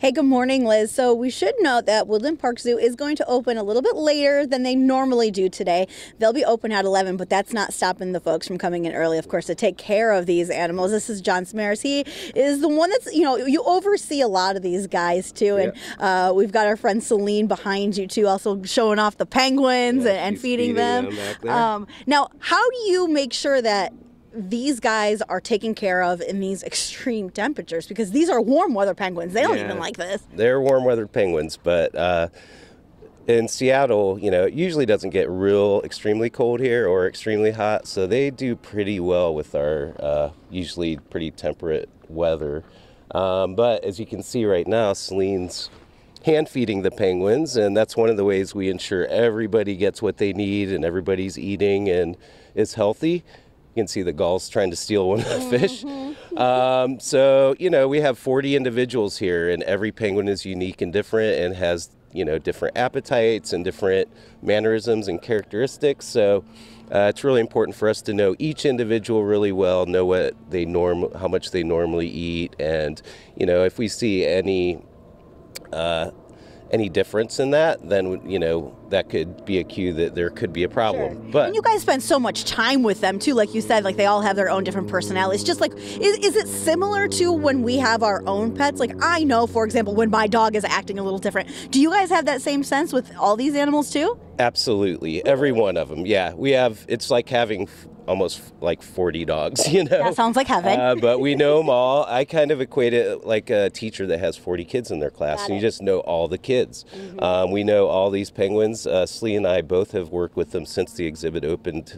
Hey, good morning, Liz. So we should note that Woodland Park Zoo is going to open a little bit later than they normally do today. They'll be open at 11, but that's not stopping the folks from coming in early, of course, to take care of these animals. This is John Samaras. He is the one that's, you oversee a lot of these guys, too. Yep. And we've got our friend Celine behind you, too, also showing off the penguins and feeding them. back there. Now, how do you make sure that these guys are taken care of in these extreme temperatures? Because these are warm weather penguins. They don't even like this. They're warm weather penguins, but in Seattle, it usually doesn't get real extremely cold here or extremely hot, so they do pretty well with our usually pretty temperate weather. But as you can see right now, Celine's hand feeding the penguins, and that's one of the ways we ensure everybody gets what they need and everybody's eating and is healthy. You can see the gulls trying to steal one of the fish. So, we have 40 individuals here, and every penguin is unique and different and has, different appetites and different mannerisms and characteristics. So it's really important for us to know each individual really well, know what they how much they normally eat, and, if we see any difference in that, then, that could be a cue that there could be a problem. Sure. But and you guys spend so much time with them, too. Like you said, like they all have their own different personalities. Just like, is it similar to when we have our own pets? Like I know, for example, when my dog is acting a little different. Do you guys have that same sense with all these animals, too? Absolutely. Every one of them. Yeah. It's like having almost like 40 dogs, That sounds like heaven. But we know them all. I kind of equate it like a teacher that has 40 kids in their class, and you just know all the kids. We know all these penguins. Slee and I both have worked with them since the exhibit opened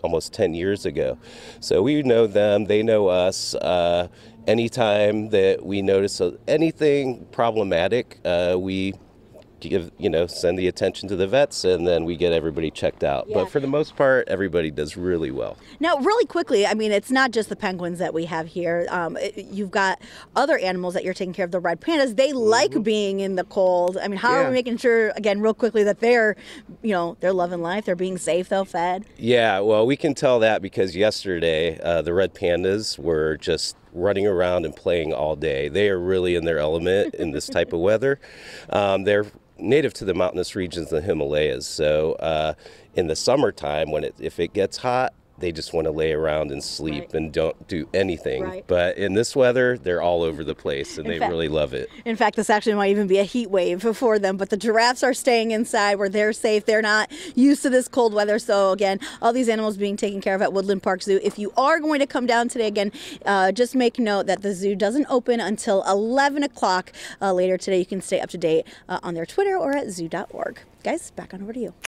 almost 10 years ago. So we know them, they know us. Anytime that we notice anything problematic, we send the attention to the vets, and then we get everybody checked out. Yeah. But for the most part, everybody does really well. Now, really quickly, it's not just the penguins that we have here. You've got other animals that you're taking care of, the red pandas. They like being in the cold. How are we making sure, again, real quickly, that they're loving life, they're being safe, they're fed? Yeah, well, we can tell that because yesterday, the red pandas were just running around and playing all day. They are really in their element in this type of weather. They're native to the mountainous regions of the Himalayas. So in the summertime, if it gets hot, they just want to lay around and sleep and don't do anything. Right. But in this weather, they're all over the place, and they really love it. In fact, this actually might even be a heat wave for them. But the giraffes are staying inside where they're safe. They're not used to this cold weather. So, again, all these animals being taken care of at Woodland Park Zoo. If you are going to come down today, again, just make note that the zoo doesn't open until 11 o'clock later today. You can stay up to date on their Twitter or at zoo.org. Guys, back on over to you.